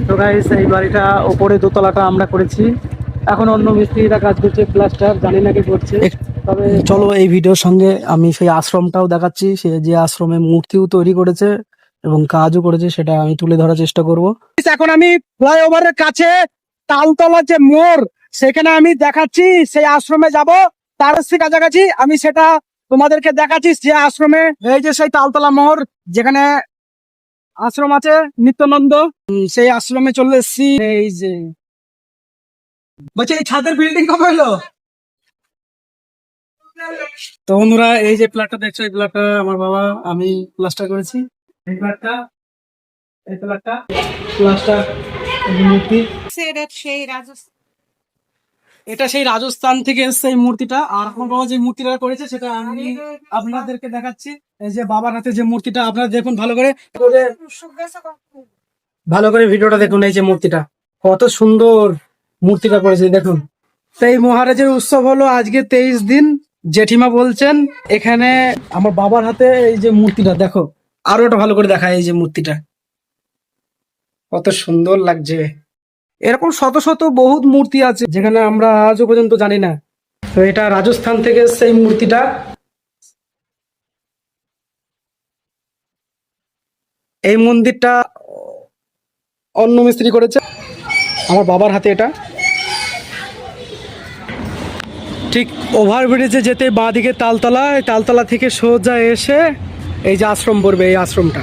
তো গাইস এই বাড়িটা ওপরে দোতলাটা আমরা করেছি, এখন অন্য মিস্ত্রিরা কাজ করছে, প্লাস্টার জানি না কি করছে। তবে চলো এই ভিডিওর সঙ্গে আমি সেই আশ্রমটাও দেখাচ্ছি, সে যে আশ্রমে মূর্তিও তৈরি করেছে এবং কাজও করেছে সেটা আমি তুলে ধরার চেষ্টা করব। এখন আমি ফ্লাইওভারের কাছে তালতলা যে মোড় সেখানে আমি দেখাচ্ছি, সেই আশ্রমে যাব, তার কাছাকাছি আমি সেটা তোমাদেরকে দেখাচ্ছি। যে আশ্রমে এই যে সেই তালতলা মোড় যেখানে আশ্রম আছে নিত্যানন্দ, সেই আশ্রমে চলে এসেছি। এই যে বলছে এই ছাদের বিল্ডিং কবে হলো? তো বন্ধুরা এই যে ফ্ল্যাটটা দেখছো, এই ফ্ল্যাটটা আমার বাবা আমি প্লাস্টার করেছি। এই ফ্ল্যাটটা, এই ফ্ল্যাটটা প্লাস্টার মূর্তি, এটা সেই রাজস্থান থেকে এসছে এই মূর্তিটা। আর আমার বাবা যে মূর্তিটা করেছে সেটা আমি আপনাদেরকে দেখাচ্ছি। এই যে বাবার হাতে যে মূর্তিটা, আপনারা দেখুন ভালো করে, ভালো করে ভিডিওটা দেখুন। এই যে মূর্তিটা কত সুন্দর মূর্তিটা করেছে দেখুন। এই মহারাজের উৎসব হলো আজকে 23 দিন। জেঠিমা বলছেন এখানে আমার বাবার হাতে এই যে মূর্তিটা দেখো, আরো একটা ভালো করে দেখা, এই যে মূর্তিটা কত সুন্দর লাগছে। এরকম শত শত বহুত মূর্তি আছে যেখানে আমরা আজও পর্যন্ত জানি না। তো এটা রাজস্থান থেকে সেই মূর্তিটা, এই মন্দিরটা অন্য মিস্ত্রি করেছে, আমার বাবার হাতে এটা। ঠিক ওভারব্রিজে যেতে বাঁ দিকে তালতলা, এই তালতলা থেকে সোজা এসে এই যে আশ্রম পড়বে, এই আশ্রমটা।